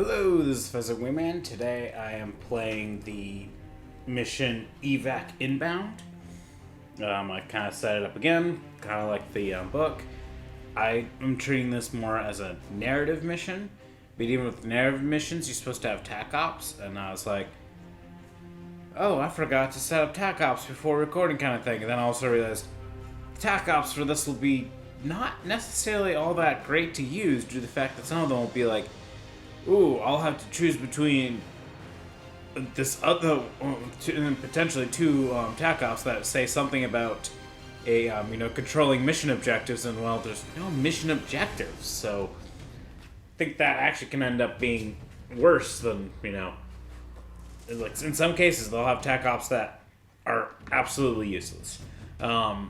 Hello, this is Professor Wingman. Today I am playing the mission Evac Inbound. I kind of set it up again, kind of like the book. I am treating this more as a narrative mission, but even with narrative missions, you're supposed to have TAC ops, and I was like, oh, I forgot to set up TAC ops before recording kind of thing, and then I also realized TAC ops for this will be not necessarily all that great to use due to the fact that some of them will be like, ooh, I'll have to choose between this other, potentially two TAC ops that say something about a, controlling mission objectives, and well, there's no mission objectives, so I think that actually can end up being worse than, like in some cases they'll have TAC ops that are absolutely useless. And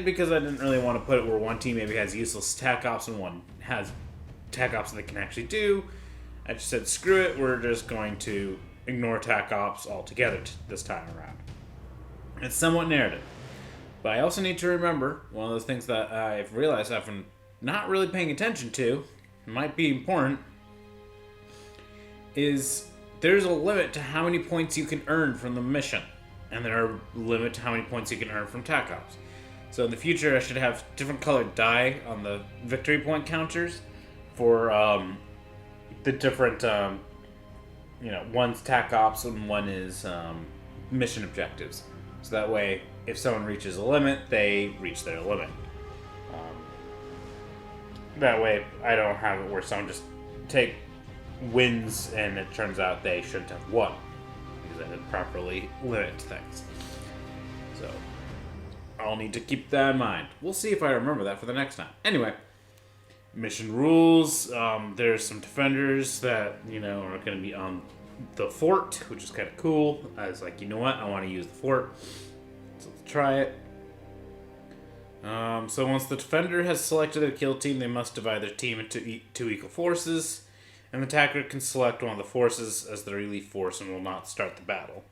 because I didn't really want to put it where one team maybe has useless TAC ops and one has TAC ops that they can actually do, I just said, screw it, we're just going to ignore TAC ops altogether this time around. It's somewhat narrative. But I also need to remember, one of those things that I've realized I've been not really paying attention to, might be important, is there's a limit to how many points you can earn from the mission. And there are a limit to how many points you can earn from TAC ops. So in the future, I should have different colored die on the victory point counters for the different, one's TAC ops and one is mission objectives. So that way, if someone reaches a limit, they reach their limit. That way, I don't have it where someone just wins and it turns out they shouldn't have won because I didn't properly limit things. So I'll need to keep that in mind. We'll see if I remember that for the next time. Anyway, mission rules. There's some defenders that, are going to be on the fort, which is kind of cool. I was like, you know what? I want to use the fort. So let's try it. So once the defender has selected a kill team, they must divide their team into two equal forces. And the attacker can select one of the forces as their relief force and will not start the battle.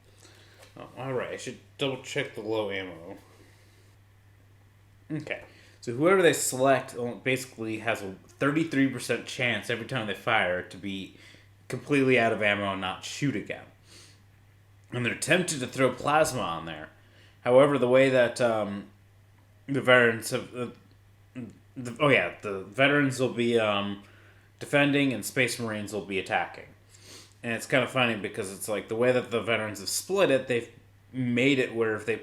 Alright, I should double check the low ammo. Okay, so whoever they select basically has a 33% chance every time they fire to be completely out of ammo and not shoot again. And they're tempted to throw plasma on there. However, the way that the veterans have... the veterans will be defending and Space Marines will be attacking. And it's kind of funny because it's like the way that the veterans have split it, they've made it where if they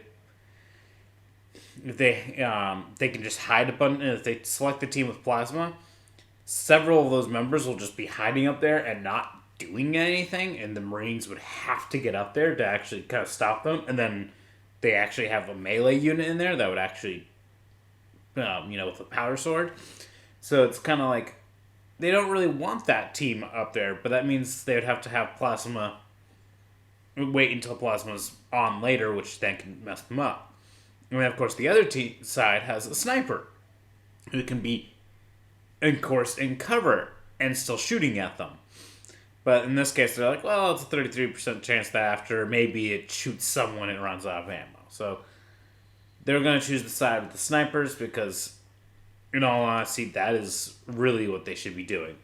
can just hide up on, if they select the team with plasma, several of those members will just be hiding up there and not doing anything, and the Marines would have to get up there to actually kind of stop them, and then they actually have a melee unit in there that would actually, with a power sword. So it's kind of like, they don't really want that team up there, but that means they would have to have plasma, wait until plasma's on later, which then can mess them up. And then, of course, the other side has a sniper who can be, of course, in cover and still shooting at them. But in this case, they're like, well, it's a 33% chance that after maybe it shoots someone, it runs out of ammo. So they're going to choose the side with the snipers because, in all honesty, that is really what they should be doing.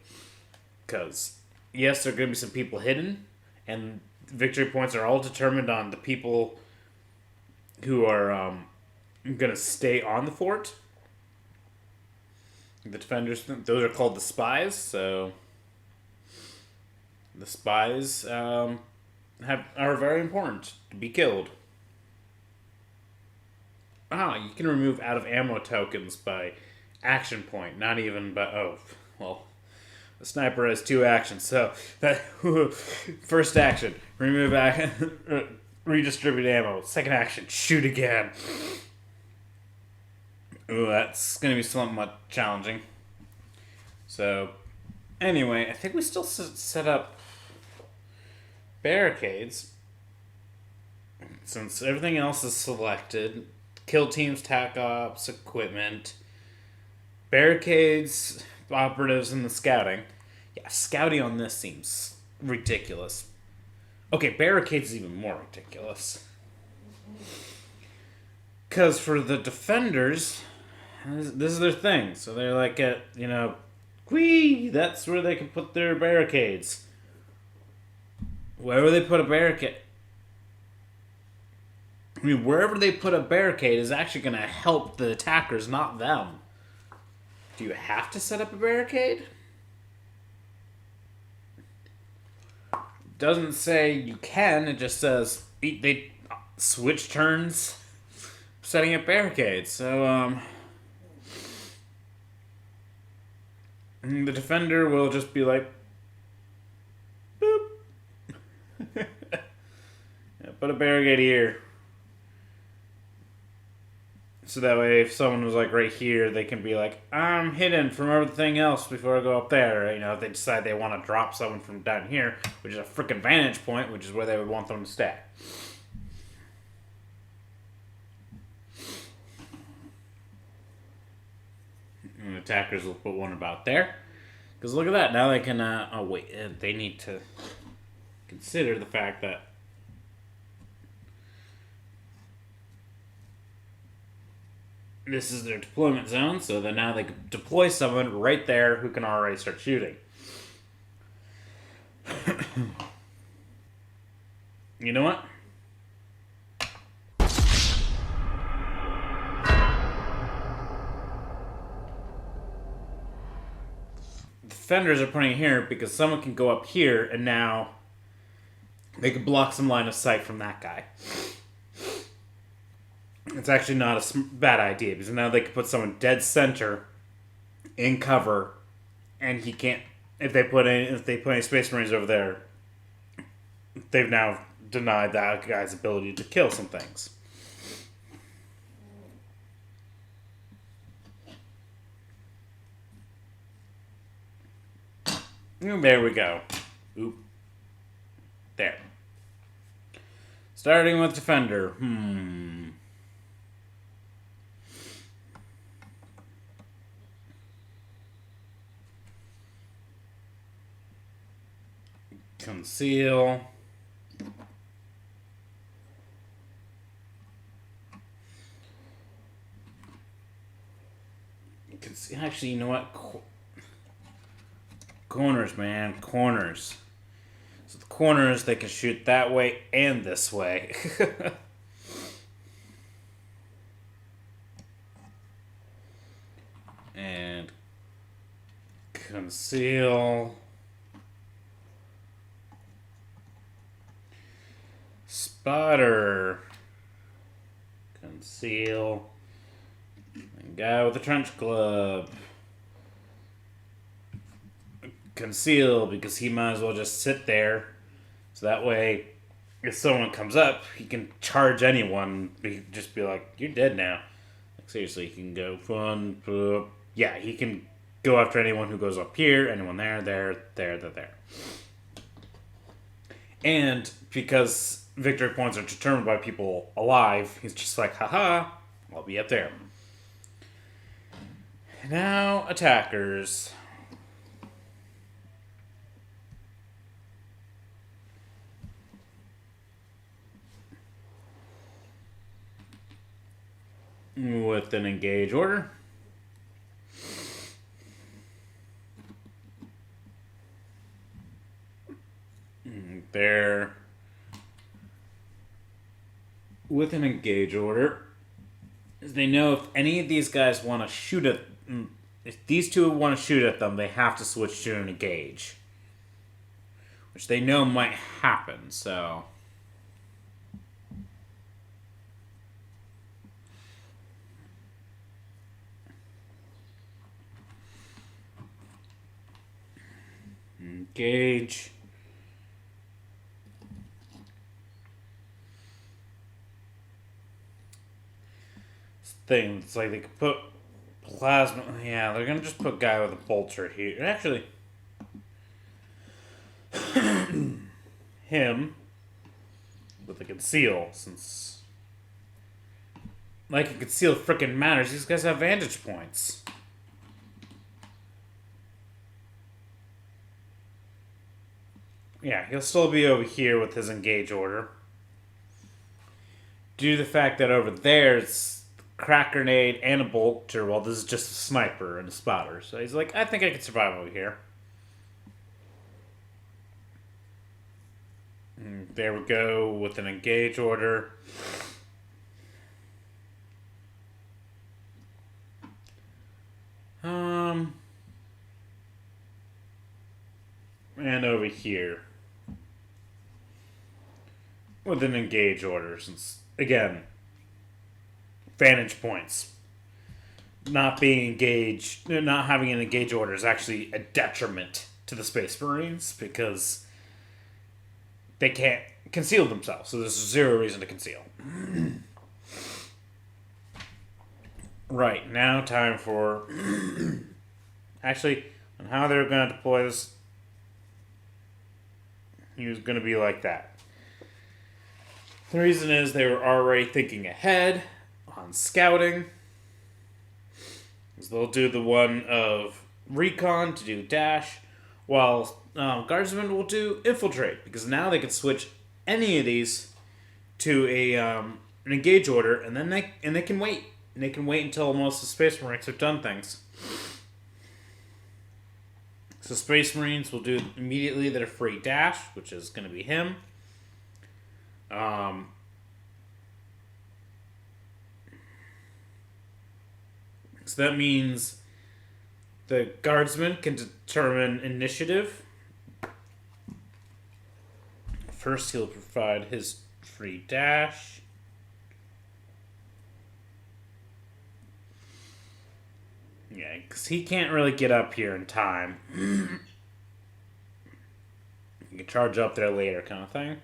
Because, yes, there are going to be some people hidden, and victory points are all determined on the people who are going to stay on the fort. The defenders, those are called the Spies, so the Spies are very important to be killed. You can remove out of ammo tokens by action point, not even by, the sniper has 2 actions, so that first action, remove redistribute ammo. Second action, shoot again. Ooh, that's going to be somewhat challenging. So, anyway, I think we still set up barricades. Since everything else is selected. Kill teams, TAC ops, equipment, barricades, operatives, and the scouting. Yeah, scouting on this seems ridiculous. Okay, barricades is even more ridiculous. Because for the defenders, this is their thing. So they're like at, Whee! That's where they can put their barricades. Wherever they put a barricade... I mean, wherever they put a barricade is actually going to help the attackers, not them. Do you have to set up a barricade? Doesn't say you can, it just says they switch turns setting up barricades. So, the defender will just be like, boop. Yeah, put a barricade here. So that way, if someone was like right here, they can be like, I'm hidden from everything else before I go up there. You know, if they decide they want to drop someone from down here, which is a freaking vantage point, which is where they would want them to stay. And attackers will put one about there. Because look at that, now they can, oh wait, they need to consider the fact that this is their deployment zone, so then now they can deploy someone right there who can already start shooting. You know what? Defenders are putting here because someone can go up here and now they can block some line of sight from that guy. It's actually not a bad idea because now they can put someone dead center in cover, and he can't. If they put any Space Marines over there, they've now denied that guy's ability to kill some things. And there we go. Oop. There. Starting with defender. Conceal. Actually, you know what? Corners, man. Corners. So the corners, they can shoot that way and this way. And conceal. Spotter. Conceal. And guy with the trench club. Conceal, because he might as well just sit there. So that way, if someone comes up, he can charge anyone. Just be like, you're dead now. Like, seriously, he can go fun. Yeah, he can go after anyone who goes up here, anyone there. And because victory points are determined by people alive, he's just like, haha, I'll be up there. Now, attackers. With an engage order. There. With an engage order, they know if any of these guys want to shoot at... If these two want to shoot at them, they have to switch to an engage. Which they know might happen, so... Engage. Thing. It's like they could put plasma. Yeah, they're gonna just put guy with a bolter here. Actually, him with a conceal, since like a conceal frickin' matters. These guys have vantage points. Yeah, he'll still be over here with his engage order. Due to the fact that over there, crack grenade and a bolter, while this is just a sniper and a spotter. So he's like, I think I could survive over here. And there we go with an engage order. And over here with an engage order, since again, vantage points. Not being engaged, not having an engage order is actually a detriment to the Space Marines because they can't conceal themselves. So there's zero reason to conceal. Right, now time for actually on how they're going to deploy this. He was going to be like that. The reason is they were already thinking ahead on scouting. So they'll do the one of recon to do dash, while guardsmen will do infiltrate, because now they can switch any of these to a an engage order, and then they can wait. And they can wait until most of the Space Marines have done things. So Space Marines will do immediately their free dash, which is going to be him. So that means the guardsman can determine initiative. First, he'll provide his free dash. Yeah, because he can't really get up here in time. You can charge up there later, kind of thing.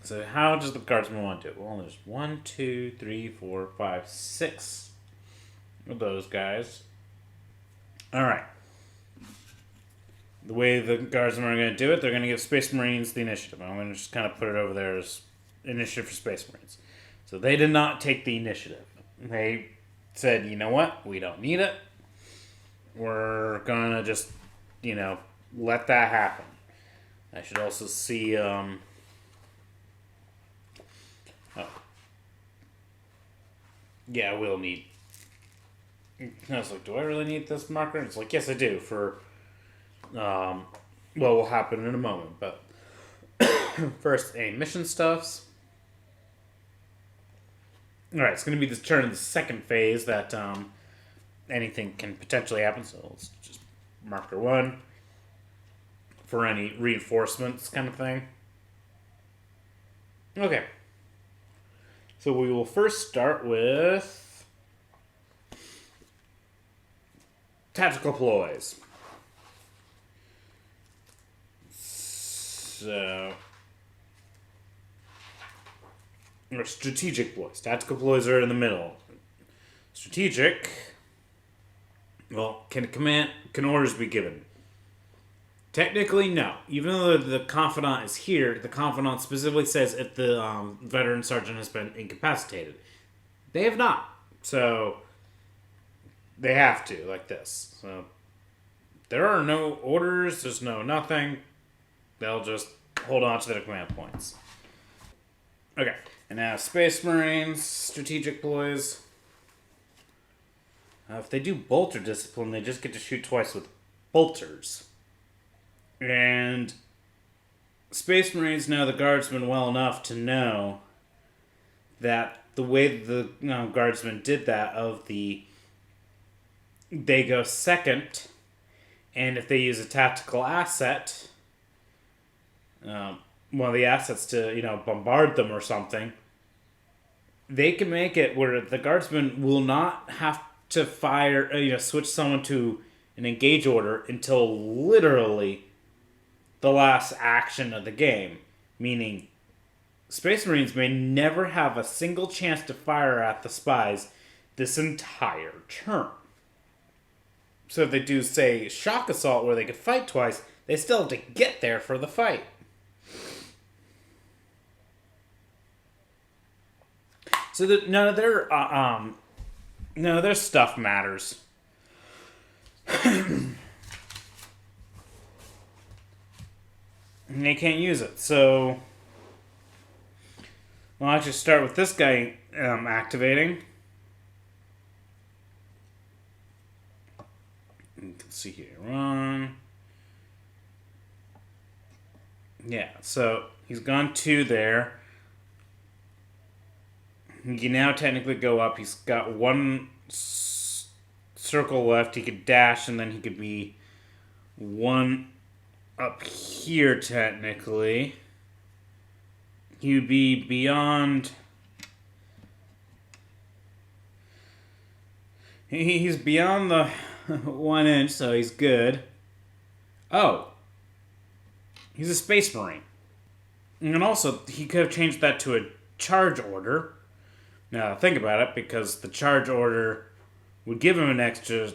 So how does the guardsman want to do it? Well, there's 1, 2, 3, 4, 5, 6 of those guys. Alright. The way the guardsmen are going to do it, they're going to give Space Marines the initiative. I'm going to just kind of put it over there as initiative for Space Marines. So they did not take the initiative. They said, you know what? We don't need it. We're going to just, let that happen. I should also see, yeah, we'll need... I was like, do I really need this marker? And it's like, yes, I do, for, what will happen in a moment. But first, any mission stuffs. Alright, it's going to be this turn in the second phase that anything can potentially happen. So let's just marker 1 for any reinforcements kind of thing. Okay. So we will first start with tactical ploys. Or strategic ploys. Tactical ploys are in the middle. Strategic, well, can orders be given? Technically, no. Even though the Confidant is here, the Confidant specifically says if the veteran sergeant has been incapacitated. They have not. So, they have to, like this. So, there are no orders, there's no nothing. They'll just hold on to their command points. Okay, and now Space Marines, strategic ploys. If they do bolter discipline, they just get to shoot twice with bolters. And Space Marines know the guardsmen well enough to know that the way the guardsmen did that they go second, and if they use a tactical asset, one of the assets to, bombard them or something, they can make it where the guardsmen will not have to fire, switch someone to an engage order until literally the last action of the game. Meaning, Space Marines may never have a single chance to fire at the spies this entire turn. So if they do, say, shock assault where they could fight twice, they still have to get there for the fight. So none of their stuff matters. And they can't use it. So We'll actually start with this guy activating. You can see here, run. Yeah, so he's gone 2 there. He can now technically go up. He's got 1 circle left. He could dash, and then he could be 1 up here, technically. He would be beyond... He's beyond the 1 inch, so he's good. Oh. He's a Space Marine. And also, he could have changed that to a charge order. Now, think about it, because the charge order would give him an extra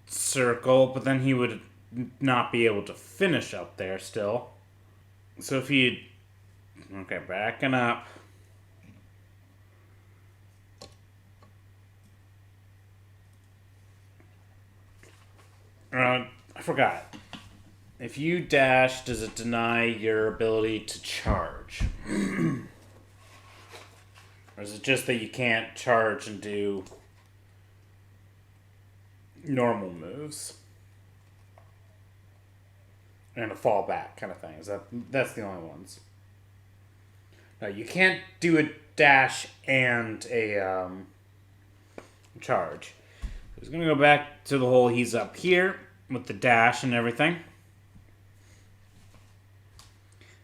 circle, but then he would not be able to finish up there still. So if he... Okay, backing up. I forgot. If you dash, does it deny your ability to charge? Or is it just that you can't charge and do normal moves? And a fall back kind of thing. That's the only ones. No, you can't do a dash and a charge. He's going to go back to the hole. He's up here with the dash and everything.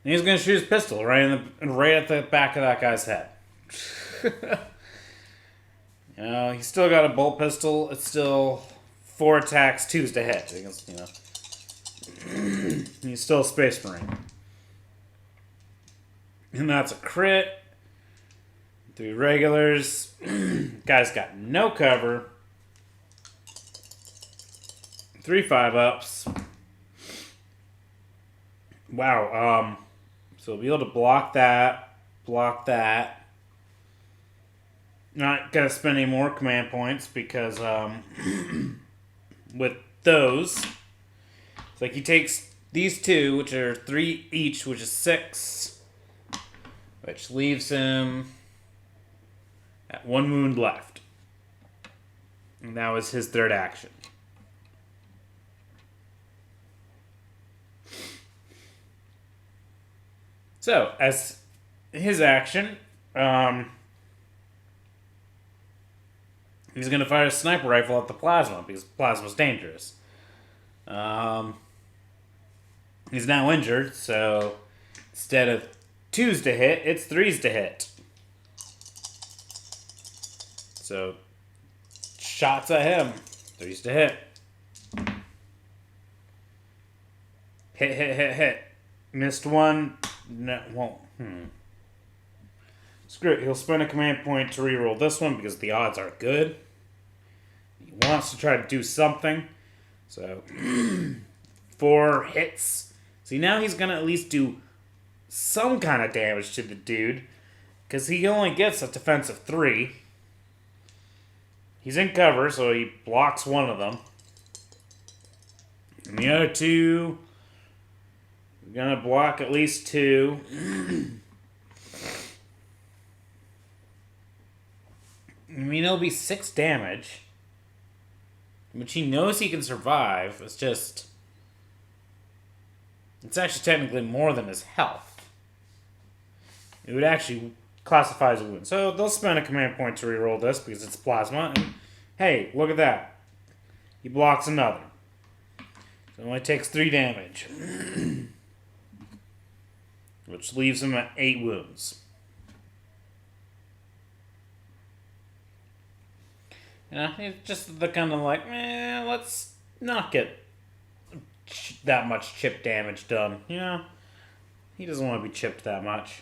And he's going to shoot his pistol right at the back of that guy's head. He's still got a bolt pistol. It's still 4 attacks, 2's to hit. He's still a Space Marine. And that's a crit. 3 regulars. Guy's got no cover. 3 5-ups. Wow. So we'll be able to block that. Not gonna spend any more command points because with those, it's like he takes these 2, which are 3 each, which is 6, which leaves him at 1 wound left. And that was his 3rd action. So, as his action, he's going to fire a sniper rifle at the plasma, because plasma's dangerous. He's now injured, so instead of 2's to hit, it's 3's to hit. So, shots at him. 3's to hit. Hit. Missed 1. No, won't. Screw it. He'll spend a command point to reroll this one because the odds are good. He wants to try to do something. So, 4 hits. See, now he's going to at least do some kind of damage to the dude. Because he only gets a defensive 3. He's in cover, so he blocks 1 of them. And the other 2... Gonna block at least 2. I mean, it'll be 6 damage. Which he knows he can survive. It's just... It's actually technically more than his health. It would actually classify as a wound. So they'll spend a command point to reroll this because it's plasma. And hey, look at that. He blocks another. So it only takes 3 damage. Which leaves him at 8 wounds. He's just the kind of like, let's not get that much chip damage done. He doesn't want to be chipped that much.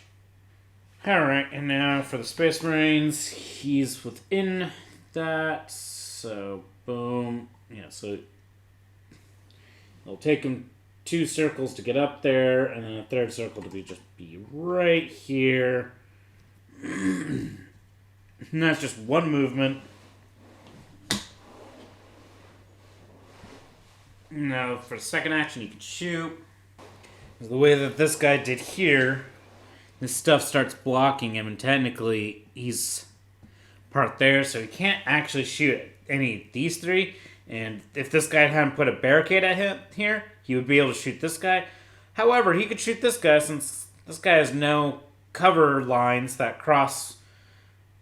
Alright, and now for the Space Marines, he's within that, so boom. So it'll take him 2 circles to get up there, and then a 3rd circle to be right here. And that's just 1 movement. Now, for the second action, you can shoot. The way that this guy did here, this stuff starts blocking him, and technically he's part there, so he can't actually shoot at any of these three. And if this guy hadn't put a barricade at him here, he would be able to shoot this guy. However, he could shoot this guy since this guy has no cover lines that cross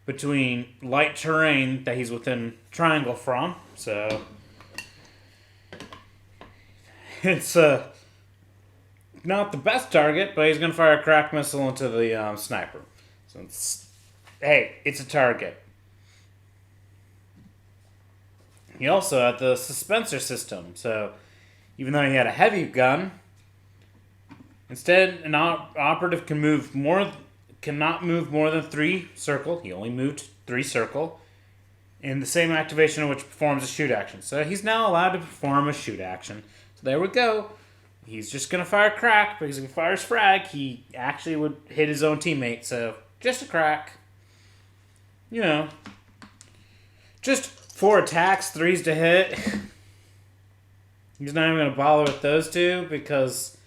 between light terrain that he's within triangle from. So it's not the best target, but he's going to fire a Krak missile into the sniper. So it's a target. He also had the suspensor system, so even though he had a heavy gun, instead an operative cannot move more than 3 circle. He only moved 3 circle in the same activation in which performs a shoot action. So he's now allowed to perform a shoot action. So there we go. He's just going to fire Krak, because if he fires frag, he actually would hit his own teammate. So just a Krak. You know, just 4 attacks, 3s to hit. He's not even going to bother with those 2, because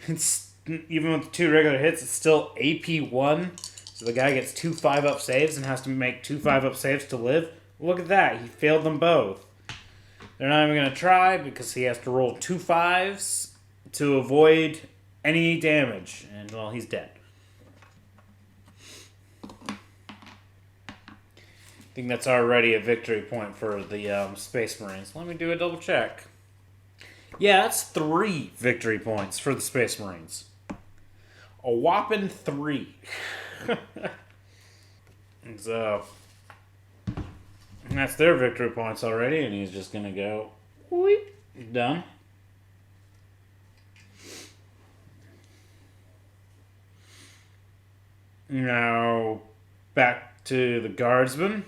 it's, even with 2 regular hits, it's still AP 1. So the guy gets 2 5-up saves and has to make 2 5-up saves to live. Look at that. He failed them both. They're not even going to try, because he has to roll 2 5s to avoid any damage. And, well, he's dead. I think that's already a victory point for the Space Marines. Let me do a double check. Yeah, that's 3 victory points for the Space Marines. A whopping 3. So, that's their victory points already, and he's just going to go, whoop, done. Now, back to the Guardsmen.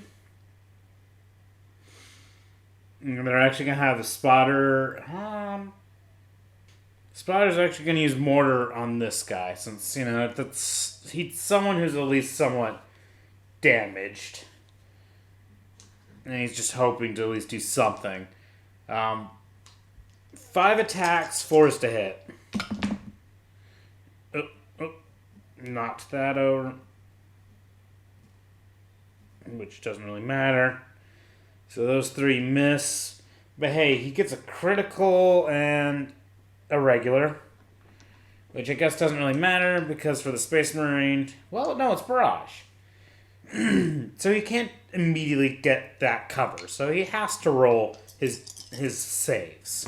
They're actually going to have a spotter. Spotter's actually going to use mortar on this guy, since, you know, he's someone who's at least somewhat damaged. And he's just hoping to at least do something. 5 attacks, 4s to hit. Knocked that over. Which doesn't really matter. So those 3 miss. But hey, he gets a critical and a regular. Which I guess doesn't really matter, because for the Space Marine... Well, no, it's Barrage. So he can't immediately get that cover. So he has to roll his saves.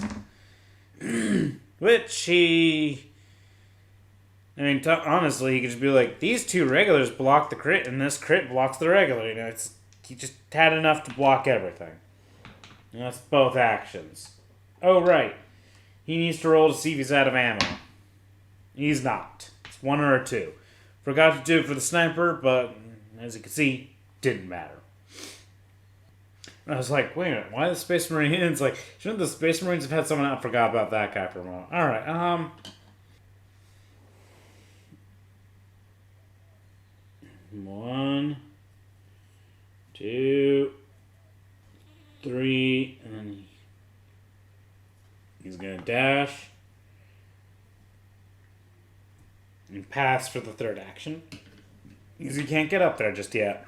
Which he... I mean, honestly, he could just be like, these 2 regulars block the crit, and this crit blocks the regular. You know, he just had enough to block everything. And that's both actions. Oh, right. He needs to roll to see if he's out of ammo. He's not. It's 1 or a 2. Forgot to do it for the sniper, but as you can see, didn't matter. And I was like, wait a minute, why the Space Marines? Like, shouldn't the Space Marines have had someone out? Forgot about that guy for a moment. Alright, 1, 2, 3, and then he's gonna dash and pass for the 3rd action, because he can't get up there just yet.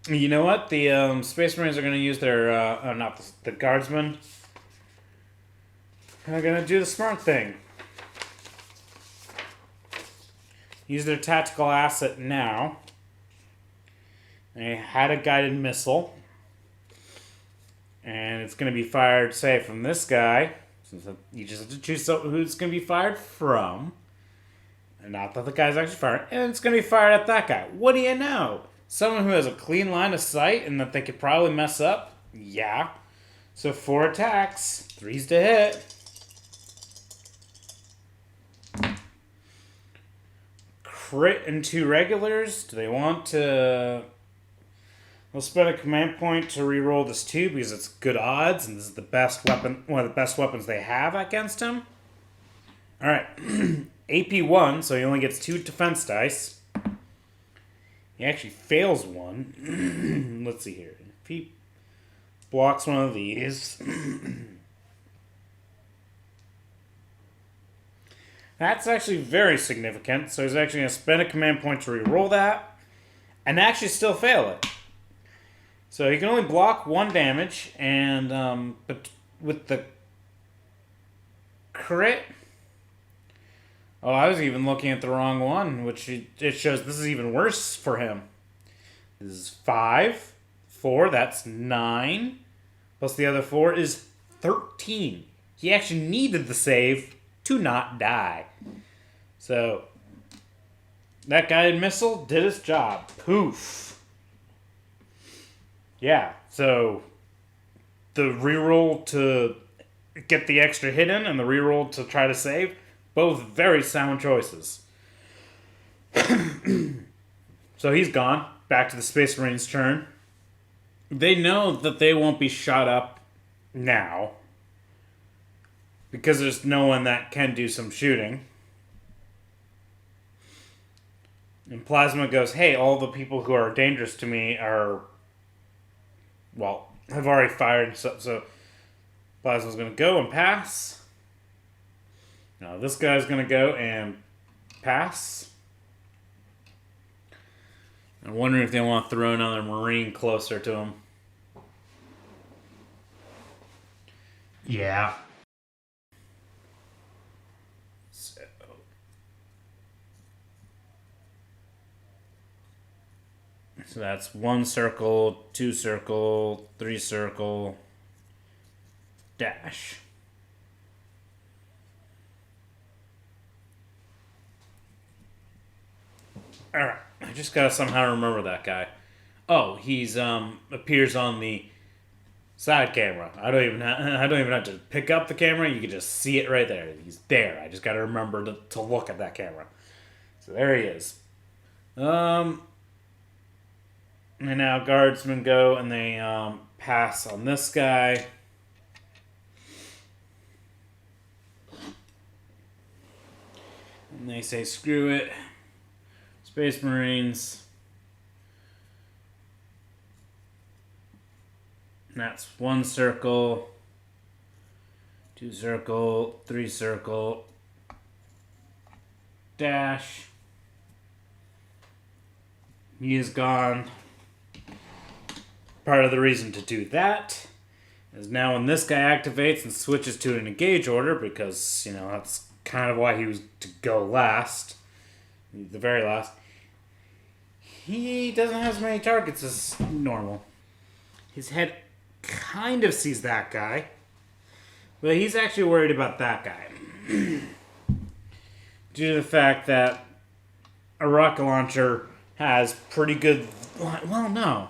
You know what? The Space Marines are gonna use their not the Guardsmen. They're gonna do the smart thing. Use their tactical asset now. They had a guided missile. And it's going to be fired, say, from this guy. So you just have to choose who it's going to be fired from. And not that the guy's actually fired. And it's going to be fired at that guy. What do you know? Someone who has a clean line of sight and that they could probably mess up? Yeah. So 4 attacks. 3s to hit. Crit and 2 regulars. Do they want to... We'll spend a command point to reroll this 2 because it's good odds, and this is the best weapon, one of the best weapons they have against him. Alright. AP 1, so he only gets 2 defense dice. He actually fails 1. Let's see here. If he blocks one of these... That's actually very significant. So he's actually going to spend a command point to reroll that, and actually still fail it. So he can only block 1 damage, and but with the crit... Oh, I was even looking at the wrong one, which it shows this is even worse for him. This is 5, 4, that's 9. Plus the other 4 is 13. He actually needed the save to not die. So, that guided missile did its job. Poof. Yeah, so the reroll to get the extra hit in and the reroll to try to save, both very sound choices. So he's gone. Back to the Space Marines' turn. They know that they won't be shot up now, because there's no one that can do some shooting. And Plasma goes, hey, all the people who are dangerous to me are, well, have already fired. So Plasma's going to go and pass. Now this guy's going to go and pass. I'm wondering if they want to throw another Marine closer to him. Yeah. So that's 1 circle, 2 circle, 3 circle, dash. Alright, I just gotta somehow remember that guy. Oh, he's appears on the side camera. I don't even have to pick up the camera. You can just see it right there. He's there. I just gotta remember to look at that camera. So there he is. And now guardsmen go and they pass on this guy. And they say, screw it. Space Marines. And that's 1 circle, 2 circle, 3 circle, dash. He is gone. Part of the reason to do that is now when this guy activates and switches to an engage order, because, you know, that's kind of why he was to go last, the very last, he doesn't have as many targets as normal. His head kind of sees that guy, but he's actually worried about that guy. Due to the fact that a rocket launcher has pretty good... Well, no.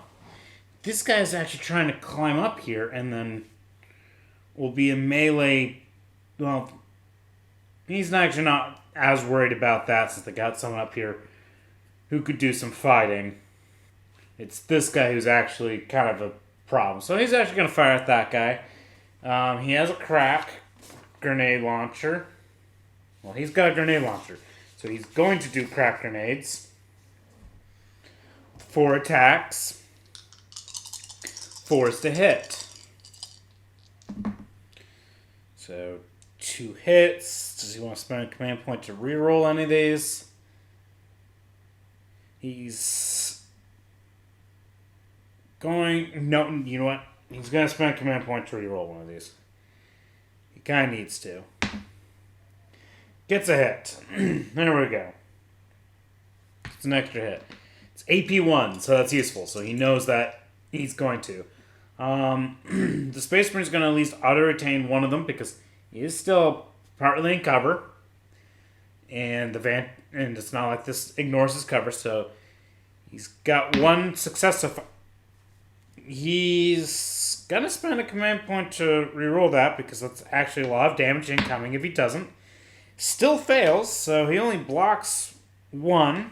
This guy is actually trying to climb up here and then will be a melee... Well, he's actually not as worried about that since they got someone up here who could do some fighting. It's this guy who's actually kind of a problem. So he's actually going to fire at that guy. He has a Krak grenade launcher. Well, he's got a grenade launcher. So he's going to do Krak grenades. 4 attacks. 4 is to hit. So 2 hits. Does he want to spend a command point to reroll any of these? He's going... No, you know what? He's going to spend a command point to reroll one of these. He kind of needs to. Gets a hit. There we go. It's an extra hit. It's AP1, so that's useful. So he knows that he's going to. The Space Marine is going to at least auto-retain one of them because he is still partly in cover. And it's not like this ignores his cover, so he's got 1 success so far. He's gonna spend a command point to reroll that because that's actually a lot of damage incoming if he doesn't. Still fails, so he only blocks 1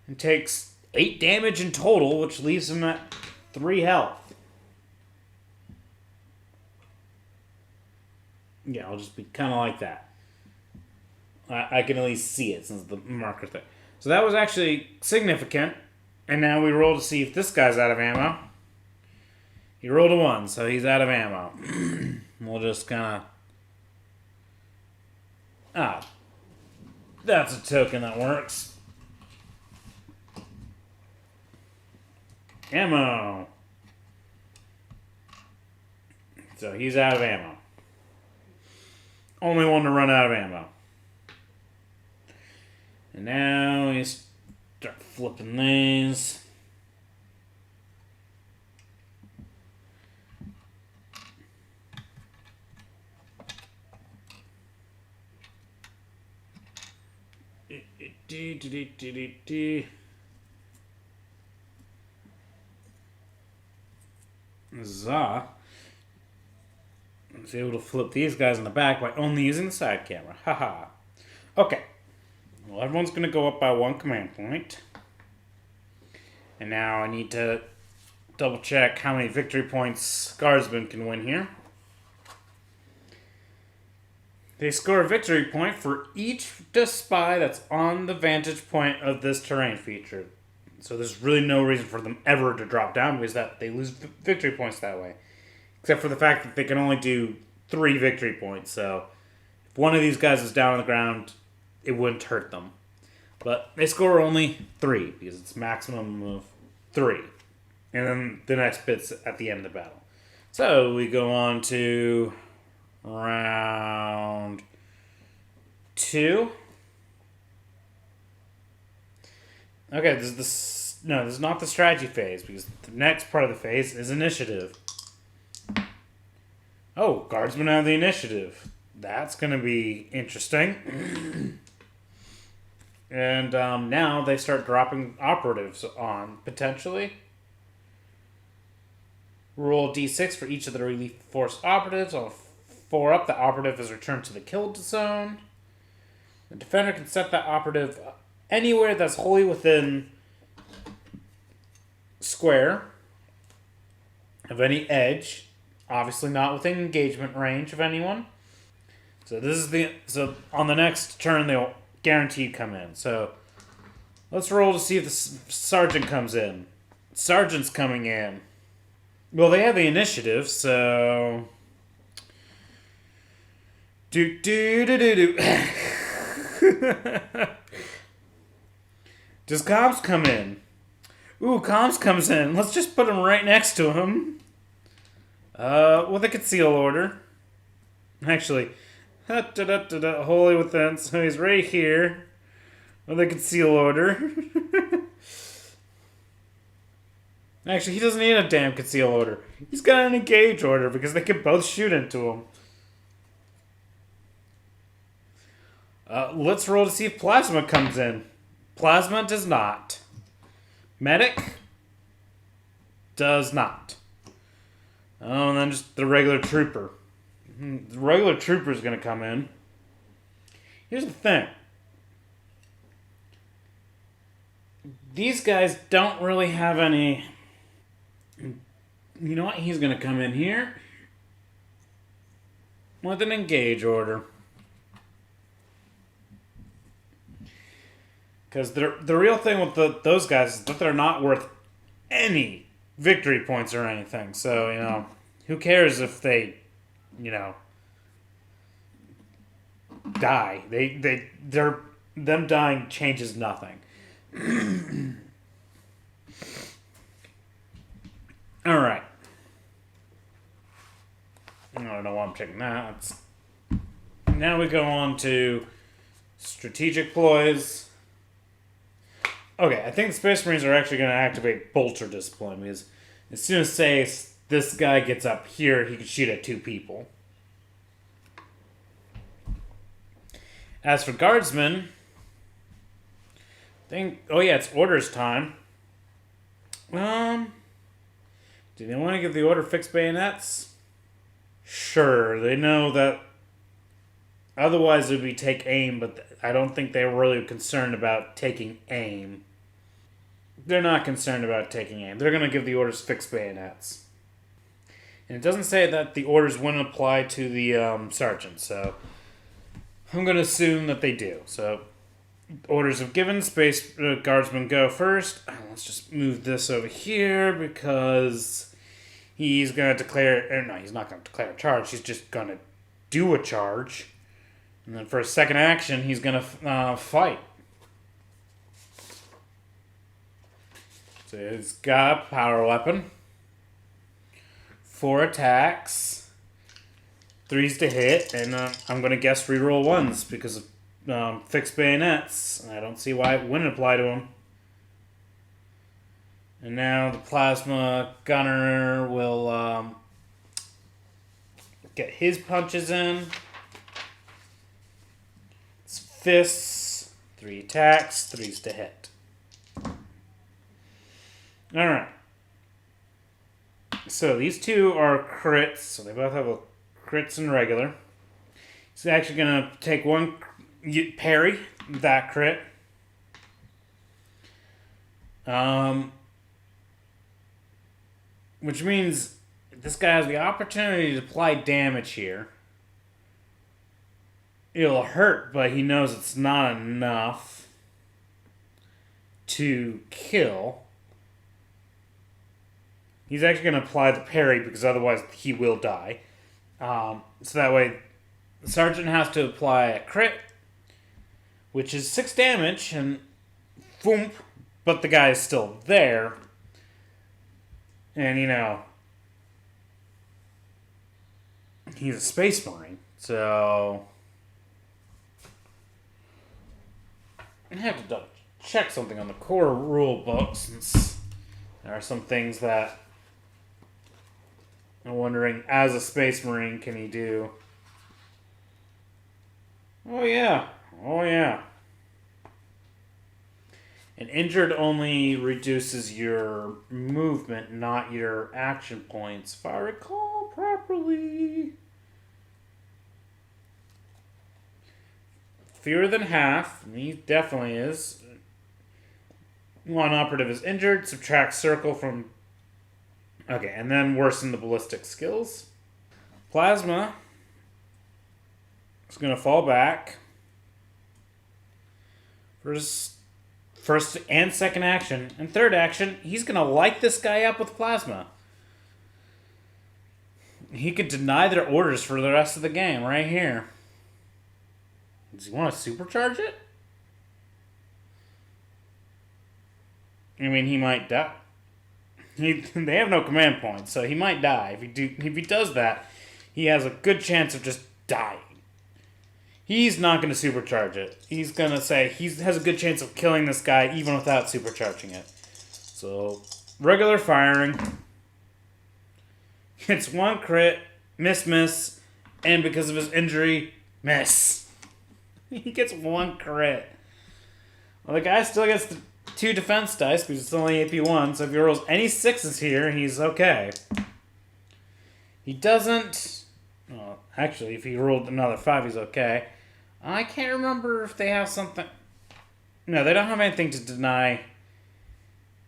and takes 8 damage in total, which leaves him at 3 health. Yeah, I'll just be kind of like that. I can at least see it since the marker's there. So that was actually significant. And now we roll to see if this guy's out of ammo. He rolled a 1, so he's out of ammo. We'll just kind of... Ah, that's a token that works. Ammo. So he's out of ammo. Only one to run out of ammo. And now we start flipping these. Za is able to flip these guys in the back by only using the side camera. Haha. Okay. Well, everyone's going to go up by one command point. And now I need to double check how many victory points Guardsmen can win here. They score a victory point for each spy that's on the vantage point of this terrain feature. So there's really no reason for them ever to drop down because that they lose victory points that way. Except for the fact that they can only do 3 victory points. So if one of these guys is down on the ground, it wouldn't hurt them. But they score only 3 because it's maximum of 3. And then the next bit's at the end of the battle. So we go on to round 2. Okay, this is not the strategy phase because the next part of the phase is initiative. Oh, Guardsmen have the initiative. That's going to be interesting. And now they start dropping operatives on, potentially. Roll d6 for each of the relief force operatives. On 4 up, the operative is returned to the killed zone. The defender can set that operative anywhere that's wholly within square of any edge. Obviously not within engagement range of anyone. So on the next turn they'll guaranteed come in. So let's roll to see if the sergeant comes in. Sergeant's coming in. Well, they have the initiative, so do. Does Cobbs come in? Ooh, Cobbs comes in. Let's just put him right next to him. With a conceal order. Actually, wholly within, so he's right here with a conceal order. Actually, he doesn't need a damn conceal order. He's got an engage order because they can both shoot into him. Let's roll to see if Plasma comes in. Plasma does not. Medic does not. Oh, and then just the regular trooper. The regular trooper is going to come in. Here's the thing. These guys don't really have any... You know what? He's going to come in here with an engage order. Because the real thing with those guys is that they're not worth any victory points or anything. So, who cares if they, die? Them dying changes nothing. All right. I don't know why I'm checking that. Now we go on to strategic ploys. Okay, I think the Space Marines are actually going to activate Bolter Discipline because as soon as, say, this guy gets up here, he can shoot at 2 people. As for Guardsmen, it's orders time. Do they want to give the order fixed bayonets? Sure, they know that otherwise it would be take aim, but I don't think they're really concerned about taking aim. They're not concerned about taking aim. They're going to give the orders fixed bayonets. And it doesn't say that the orders wouldn't apply to the sergeant, so I'm going to assume that they do. So, orders have given. Space Guardsmen go first. Let's just move this over here because he's going to declare... no, he's not going to declare a charge. He's just going to do a charge. And then for his second action, he's going to fight. So he's got a power weapon. 4 attacks. 3s to hit. And I'm going to guess reroll 1s because of fixed bayonets. I don't see why it wouldn't apply to him. And now the plasma gunner will get his punches in. It's fists, 3 attacks, 3s to hit. Alright. So these two are crits, so they both have a crits and regular. He's actually going to take one parry, that crit. Which means this guy has the opportunity to apply damage here. It'll hurt, but he knows it's not enough to kill. He's actually going to apply the parry because otherwise he will die. So that way, the sergeant has to apply a crit, which is 6 damage, and boom, but the guy is still there. And, you know, he's a space marine, so I have to double check something on the core rule book, since there are some things that I'm wondering, as a space marine, can he do? Oh yeah. An injured only reduces your movement, not your action points, if I recall properly. Fewer than half, he definitely is. One operative is injured, subtract circle from... Okay, and then worsen the ballistic skills. Plasma is going to fall back. First and second action. And third action, he's going to light this guy up with plasma. He could deny their orders for the rest of the game right here. Does he want to supercharge it? I mean, he might die. They have no command points, so he might die. If he does that, he has a good chance of just dying. He's not going to supercharge it. He's going to say he has a good chance of killing this guy even without supercharging it. So, regular firing. It's 1 crit, miss, and because of his injury, miss. He gets 1 crit. Well, the guy still gets 2 defense dice because it's only AP1, so if he rolls any 6s here, he's okay. He doesn't... Well, actually, if he rolled another 5, he's okay. I can't remember if they have something... No, they don't have anything to deny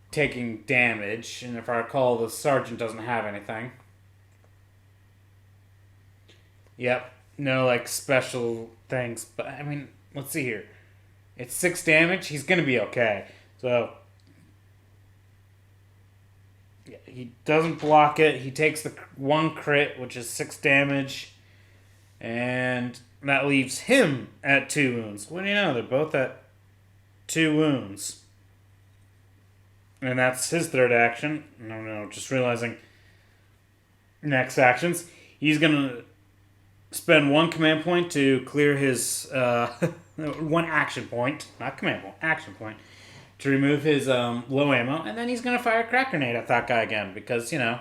taking damage, and if I recall, the sergeant doesn't have anything. Yep, no, like, special things, but, I mean, let's see here. It's 6 damage, he's gonna be okay. So, yeah, he doesn't block it. He takes the 1 crit, which is 6 damage. And that leaves him at 2 wounds. What do you know? They're both at 2 wounds. And that's his third action. No, just realizing next actions. He's going to spend 1 command point to clear his... 1 action point. Not command point. Action point. To remove his low ammo, and then he's going to fire a crack grenade at that guy again, because, you know,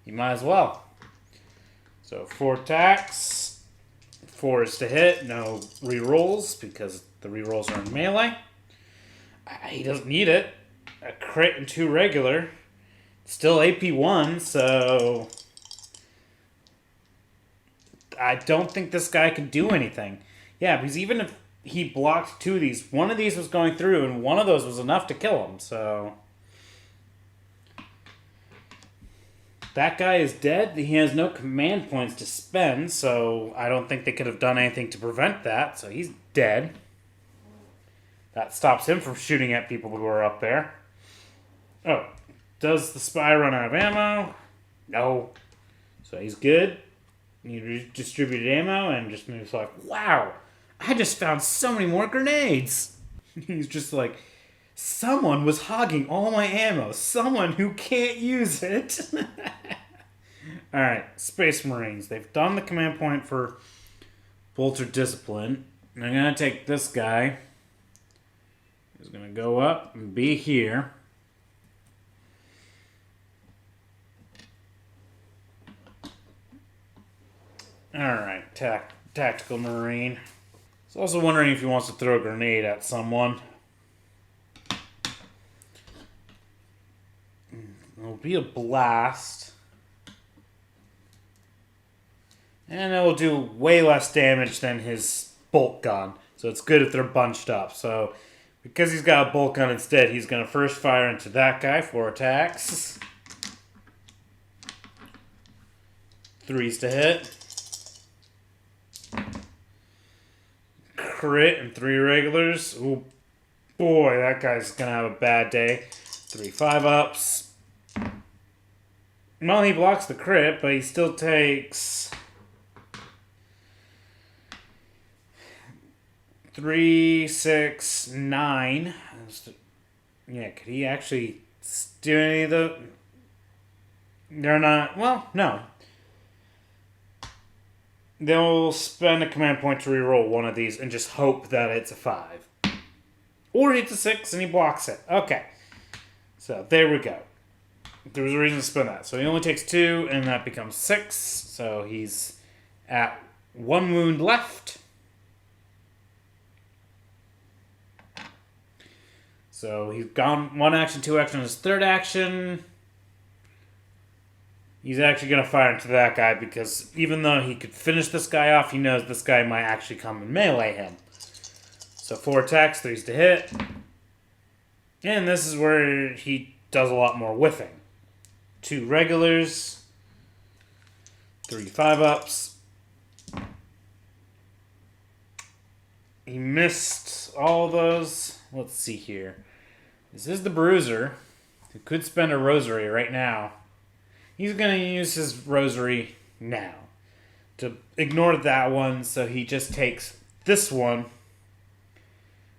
he might as well. So 4 attacks, 4 is to hit, no rerolls, because the rerolls are in melee. He doesn't need it. A crit and 2 regular. Still AP1, so... I don't think this guy can do anything. Yeah, because even if he blocked 2 of these, 1 of these was going through, and 1 of those was enough to kill him, so... That guy is dead. He has no command points to spend, so I don't think they could have done anything to prevent that, so he's dead. That stops him from shooting at people who are up there. Oh, does the spy run out of ammo? No. So he's good. He redistributed ammo and just moves like, wow! I just found so many more grenades. He's just like, someone was hogging all my ammo. Someone who can't use it. Alright, Space Marines. They've done the command point for Bolter Discipline. And I'm going to take this guy. He's going to go up and be here. Alright, Tactical Marine. He's also wondering if he wants to throw a grenade at someone. It'll be a blast. And it will do way less damage than his bolt gun. So it's good if they're bunched up. So because he's got a bolt gun instead, he's going to first fire into that guy, 4 attacks. 3s to hit. Crit and 3 regulars. Oh boy, that guy's going to have a bad day. 3 5-ups. Well, he blocks the crit, but he still takes 3, 6, 9. Yeah, could he actually do any of the... They're not... Well, no. They'll spend a command point to reroll one of these and just hope that it's a 5. Or it's a 6 and he blocks it. Okay. So, there we go. There was a reason to spend that. So, he only takes 2 and that becomes 6. So, he's at 1 wound left. So, he's gone 1 action, 2 action on his 3rd action. He's actually going to fire into that guy because even though he could finish this guy off, he knows this guy might actually come and melee him. So 4 attacks, 3s to hit. And this is where he does a lot more whiffing. 2 regulars. 3 5-ups. He missed all those. Let's see here. This is the Bruiser, who could spend a rosary right now. He's going to use his rosary now to ignore that one, so he just takes this one,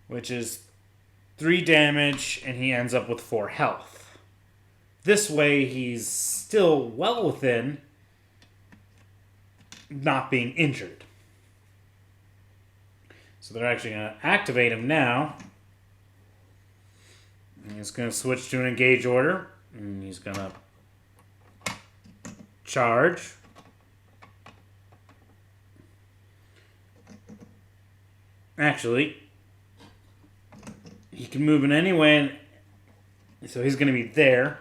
which is 3 damage, and he ends up with 4 health. This way, he's still well within not being injured. So they're actually going to activate him now. And he's going to switch to an engage order, and he's going to charge. Actually, he can move in any way, so he's going to be there.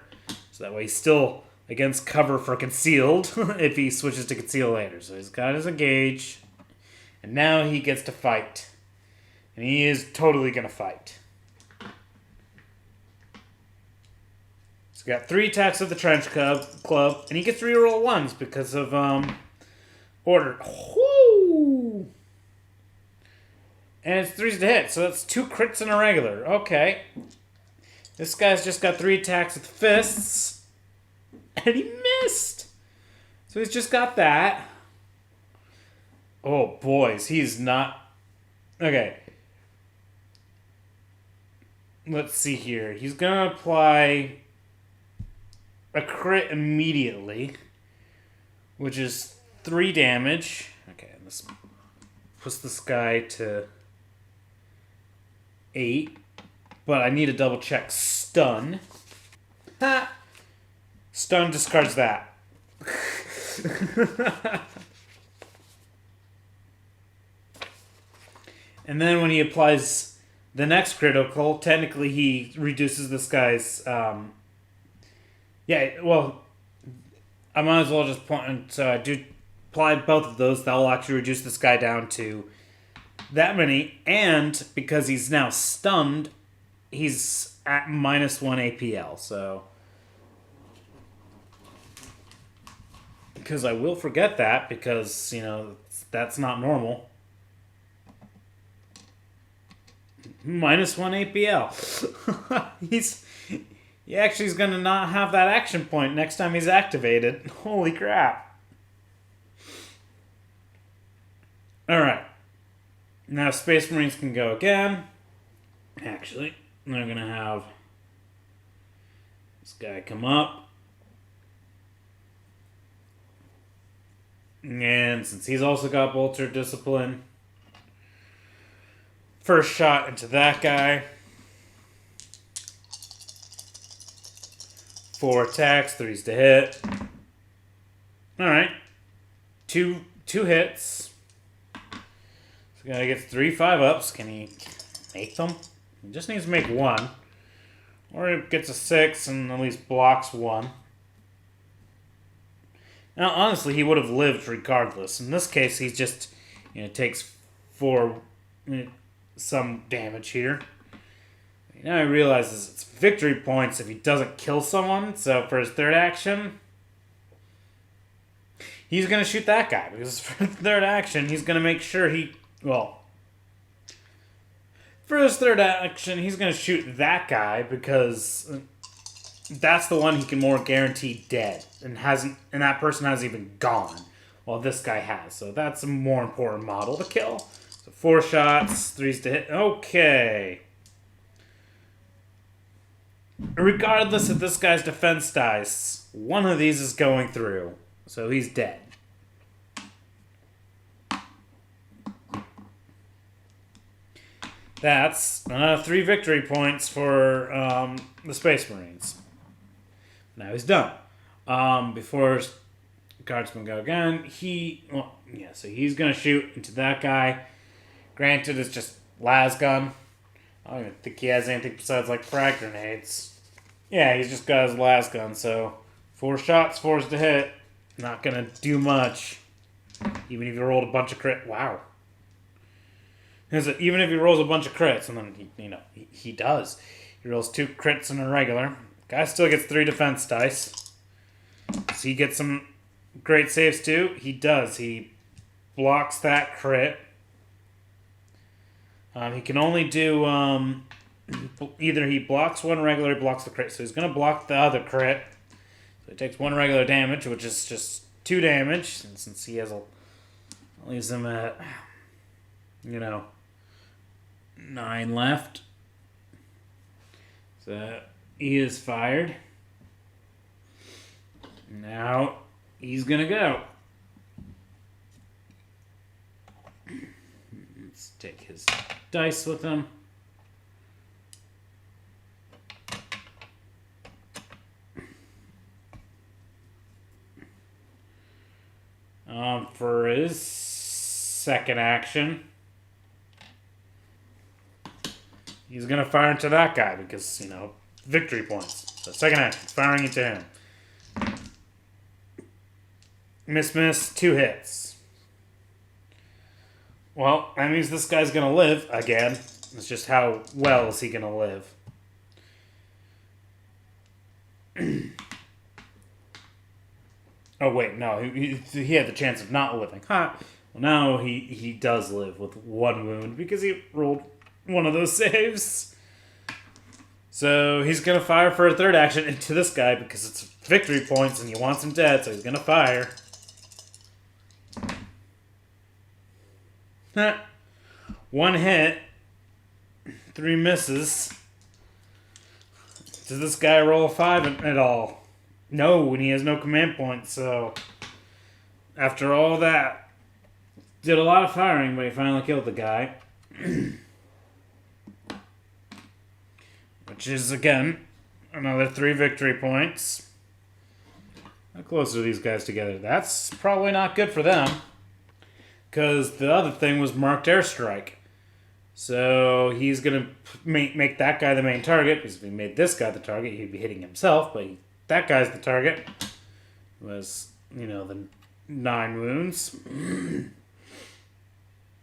So that way he's still against cover for concealed if he switches to conceal later. So he's got his engage, and now he gets to fight. And he is totally going to fight. He's got 3 attacks with the Trench Club, and he gets reroll 1s because of order. Whoo! And it's 3s to hit, so that's 2 crits and a regular. Okay. This guy's just got 3 attacks with fists, and he missed! So he's just got that. Oh, boys, he's not... Okay. Let's see here. He's going to apply a crit immediately, which is 3 damage. Okay, let's push this guy to 8. But I need to double check stun. Ha! Stun discards that. And then when he applies the next critical, technically he reduces this guy's... yeah, well, I might as well just point... So I do apply both of those. That will actually reduce this guy down to that many. And because he's now stunned, he's at -1 APL. So... Because I will forget that because, you know, that's not normal. -1 APL. He actually is going to not have that action point next time he's activated. Holy crap. Alright. Now Space Marines can go again. Actually, they're going to have this guy come up. And since he's also got Bolter Discipline, first shot into that guy. 4 attacks, 3s to hit. Alright. Two hits. So guy gets 3 5-ups. Can he make them? He just needs to make 1. Or he gets a 6 and at least blocks 1. Now, honestly, he would have lived regardless. In this case, he's just, takes 4 some damage here. Now he realizes it's victory points if he doesn't kill someone. So for his third action, he's going to shoot that guy. Because for his third action, he's going to make sure for his third action, he's going to shoot that guy because that's the one he can more guarantee dead. And that person hasn't even gone. While this guy has. So that's a more important model to kill. So 4 shots, 3s to hit. Okay. Regardless of this guy's defense dice, one of these is going through. So he's dead. That's 3 victory points for the Space Marines. Now he's done. Before Guardsman go again, so he's going to shoot into that guy. Granted, it's just lasgun. I don't even think he has anything besides, frag grenades. Yeah, he's just got his lasgun, so 4 shots, 4s to hit. Not going to do much. Even if he rolled a bunch of crit. Wow. Even if he rolls a bunch of crits, and then, he does. He rolls 2 crits and a regular. Guy still gets 3 defense dice. So he gets some great saves, too. He does. He blocks that crit. He can only do, either he blocks 1 regular or blocks the crit. So he's going to block the other crit. So he takes 1 regular damage, which is just 2 damage. And since he leaves him at, 9 left. So he is fired. Now he's going to go. Let's take his dice with him. For his second action, he's going to fire into that guy because, victory points. So second action, firing into him. Miss, 2 hits. Well, that means this guy's going to live again. It's just how well is he going to live. Oh, wait, no. He had the chance of not living. Well, now he does live with 1 wound because he rolled one of those saves. So he's going to fire for a third action into this guy because it's victory points and he wants him dead, so he's going to fire. 1 hit, 3 misses. Does this guy roll a 5 at all? No, and he has no command points, so after all that, did a lot of firing, but he finally killed the guy. Which is, again, another 3 victory points. How close are these guys together? That's probably not good for them. Because the other thing was marked airstrike. So he's going to make that guy the main target. Because if he made this guy the target, he'd be hitting himself. But that guy's the target. Was, the 9 wounds.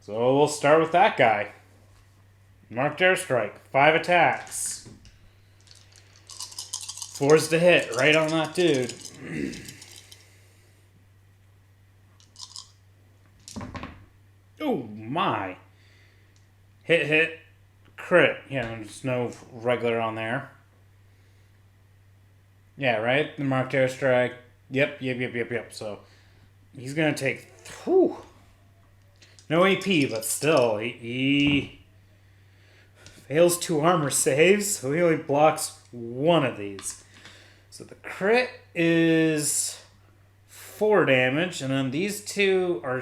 So we'll start with that guy. Marked airstrike. 5 attacks. 4s to hit. Right on that dude. Oh my. Hit, crit. Yeah, there's no regular on there. Yeah, right? The marked airstrike. Yep. So he's going to take No AP, but still, he fails 2 armor saves, so he only blocks 1 of these. So the crit is 4 damage, and then these 2 are...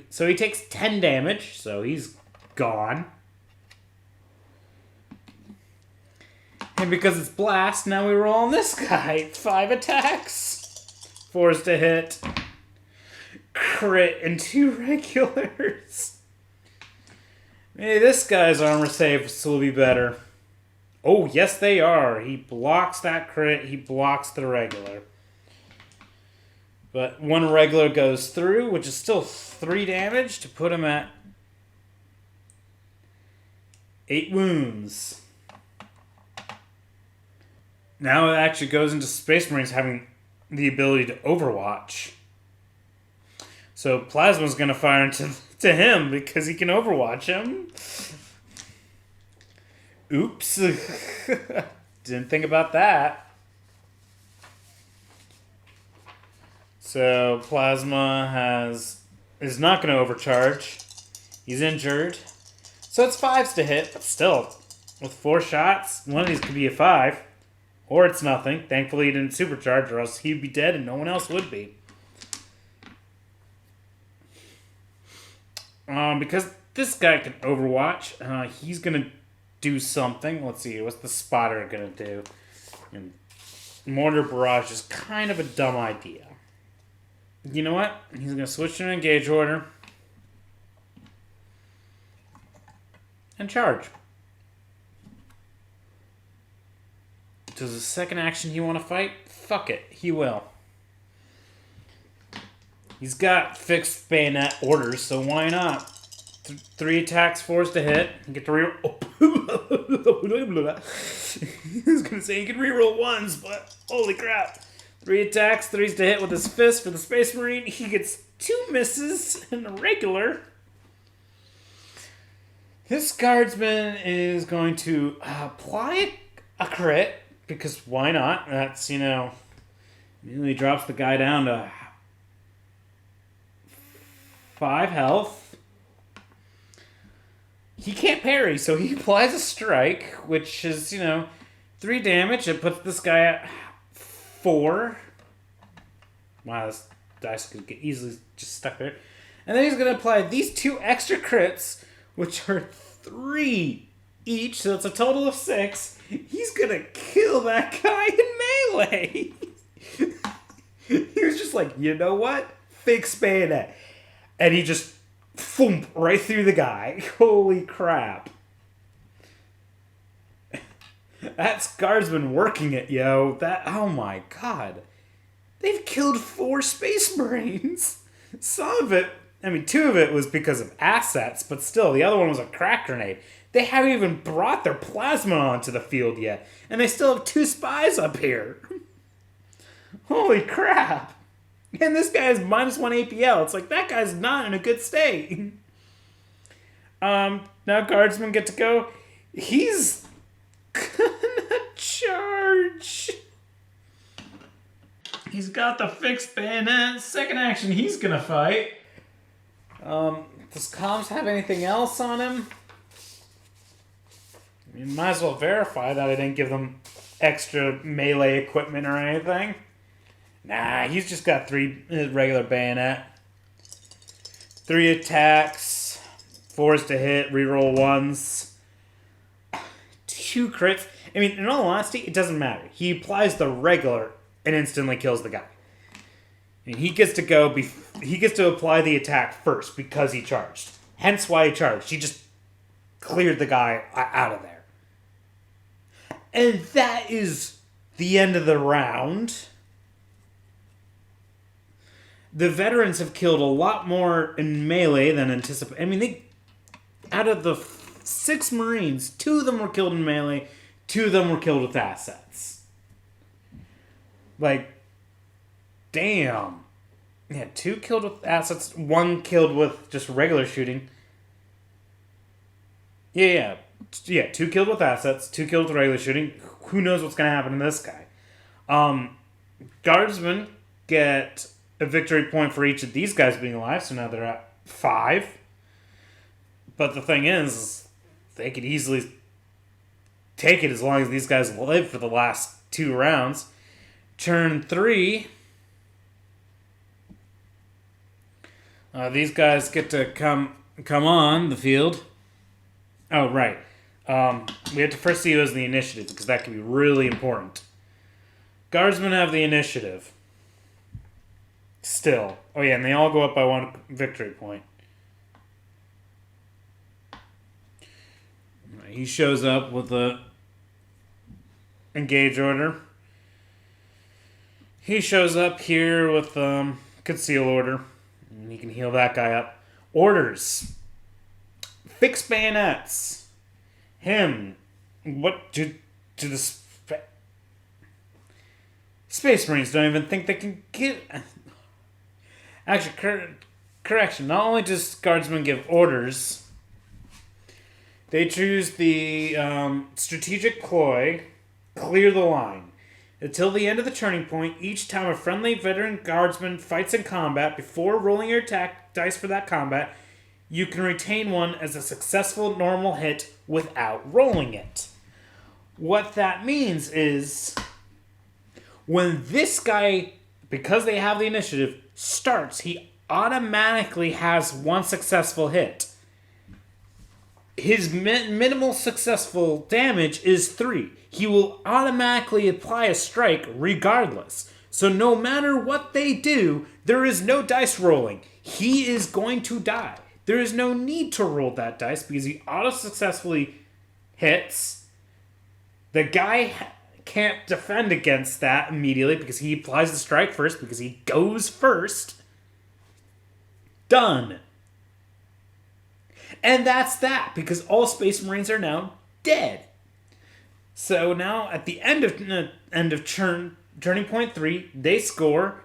So he takes 10 damage, so he's gone. And because it's blast, now we roll on this guy. 5 attacks. 4s to hit. Crit and 2 regulars. Maybe this guy's armor saves will be better. Oh, yes they are. He blocks that crit. He blocks the regular. But 1 regular goes through, which is still 3 damage to put him at 8 wounds. Now it actually goes into Space Marines having the ability to overwatch. So Plasma's going to fire into him because he can overwatch him. Oops. Didn't think about that. So Plasma is not going to overcharge. He's injured. So it's 5s to hit, but still, with 4 shots, one of these could be a 5. Or it's nothing. Thankfully he didn't supercharge, or else he'd be dead and no one else would be. Because this guy can overwatch, he's going to do something. Let's see, what's the spotter going to do? And Mortar Barrage is kind of a dumb idea. You know what? He's going to switch to an engage order. And charge. Does the second action he want to fight? Fuck it, he will. He's got fixed bayonet orders, so why not? 3 attacks, 4s to hit. You get to reroll. I was gonna say you can reroll 1s, but holy crap! 3 attacks, 3s to hit with his fist for the Space Marine. He gets 2 misses and a regular. This guardsman is going to apply a crit. Because why not? That's, immediately drops the guy down to 5 health. He can't parry, so he applies a strike, which is, 3 damage. It puts this guy at 4. Wow, this dice could get easily just stuck there. And then he's going to apply these 2 extra crits, which are 3 each, so it's a total of 6. He's gonna kill that guy in melee. He was just like, you know what? Fix bayonet. And he just thump right through the guy. Holy crap. That's guardsman working it, yo. Oh my god. They've killed 4 Space Marines. Some of it, 2 of it was because of assets, but still, the other one was a crack grenade. They haven't even brought their plasma onto the field yet. And they still have 2 spies up here. Holy crap. And this guy has -1 APL. It's like, that guy's not in a good state. Now guardsmen get to go. He's gonna charge. He's got the fixed bayonet. Second action, he's gonna fight. Does comms have anything else on him? You might as well verify that I didn't give them extra melee equipment or anything. Nah, he's just got 3 regular bayonet. 3 attacks, 4s to hit, reroll 1s. 2 crits. In all honesty, it doesn't matter. He applies the regular and instantly kills the guy. He gets to go. He gets to apply the attack first because he charged. Hence why he charged. He just cleared the guy out of there. And that is the end of the round. The veterans have killed a lot more in melee than anticipated. Out of the 6 Marines, 2 of them were killed in melee, 2 of them were killed with assets. Damn. Yeah, 2 killed with assets, 1 killed with just regular shooting. Yeah, 2 killed with assets, 2 killed with regular shooting. Who knows what's going to happen to this guy? Guardsmen get a victory point for each of these guys being alive, so now they're at 5. But the thing is, they could easily take it as long as these guys live for the last 2 rounds. Turn 3, these guys get to come on the field. Oh, right. We have to first see who has the initiative, because that can be really important. Guardsmen have the initiative. Still. Oh yeah, and they all go up by 1 victory point. He shows up with a engage order. He shows up here with conceal order. And he can heal that guy up. Orders. Fix bayonets. Him. What to the Space Marines don't even think they can get... Actually, correction. Not only does Guardsmen give orders, they choose the strategic ploy, clear the line. Until the end of the turning point, each time a friendly veteran Guardsman fights in combat, before rolling your attack dice for that combat, you can retain one as a successful normal hit without rolling it. What that means is, when this guy, because they have the initiative, starts, he automatically has 1 successful hit. His minimal successful damage is 3. He will automatically apply a strike regardless. So no matter what they do, there is no dice rolling. He is going to die. There is no need to roll that dice because he auto-successfully hits. The guy can't defend against that immediately because he applies the strike first, because he goes first. Done. And that's that, because all Space Marines are now dead. So now at the end of turning point 3, they score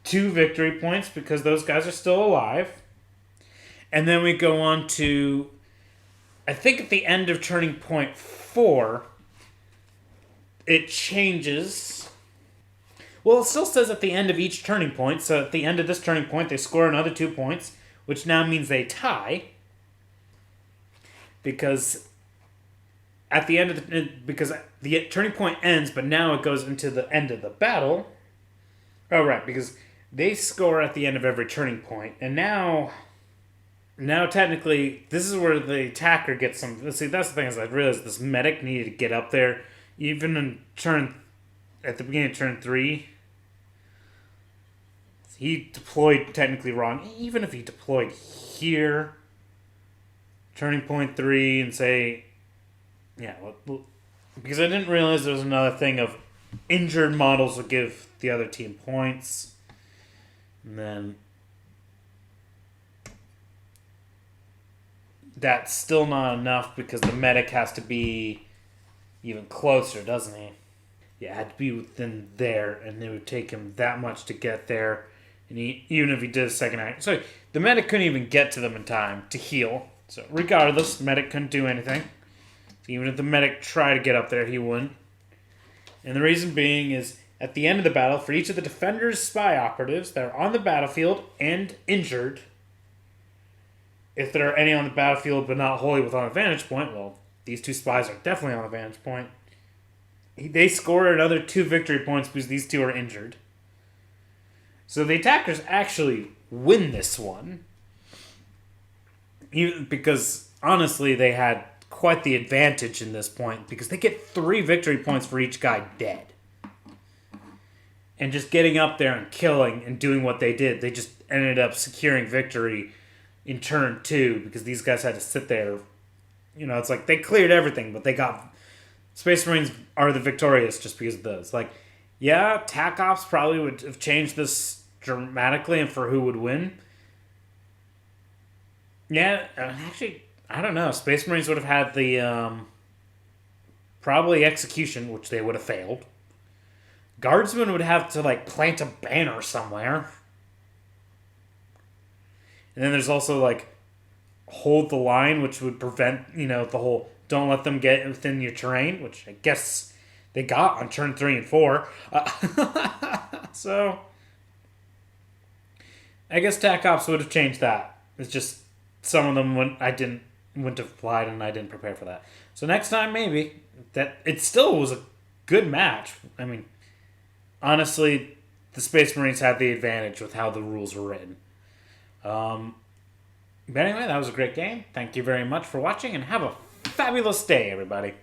2 victory points because those guys are still alive. And then we go on to, I think at the end of turning point 4, it changes. Well, it still says at the end of each turning point. So at the end of this turning point, they score another 2 points, which now means they tie. Because at the end of the turning point ends, but now it goes into the end of the battle. Oh, right, because they score at the end of every turning point, and now technically this is where the attacker gets some. See, that's the thing, is I realized this medic needed to get up there, even at the beginning of turn 3. He deployed technically wrong. Even if he deployed here, turning point 3, and say, yeah, because I didn't realize there was another thing of injured models would give the other team points. And then that's still not enough because the medic has to be even closer, doesn't he? Yeah, it had to be within there, and it would take him that much to get there. And even if he did a second act. So the medic couldn't even get to them in time to heal. So regardless, the medic couldn't do anything. Even if the medic tried to get up there, he wouldn't. And the reason being is, at the end of the battle, for each of the defender's spy operatives that are on the battlefield and injured, if there are any on the battlefield but not wholly without a vantage point, well, these 2 spies are definitely on a vantage point. They score another 2 victory points because these 2 are injured. So the attackers actually win this one. Even because, honestly, they had quite the advantage in this point, because they get 3 victory points for each guy dead. And just getting up there and killing and doing what they did, they just ended up securing victory in turn 2, because these guys had to sit there. You know, it's like they cleared everything, but they got... Space Marines are the victorious just because of this. Like, yeah, TAC Ops probably would have changed this dramatically and for who would win. Yeah, actually, I don't know. Space Marines would have had the, probably execution, which they would have failed. Guardsmen would have to, like, plant a banner somewhere. And then there's also, like, hold the line, which would prevent, you know, the whole don't let them get within your terrain, which I guess they got on turn 3 and 4. So, I guess TAC Ops would have changed that. It's just, some of them wouldn't have applied, and I didn't prepare for that. So next time, maybe. That it still was a good match. I mean, honestly, the Space Marines had the advantage with how the rules were written. But anyway, that was a great game. Thank you very much for watching, and have a fabulous day, everybody.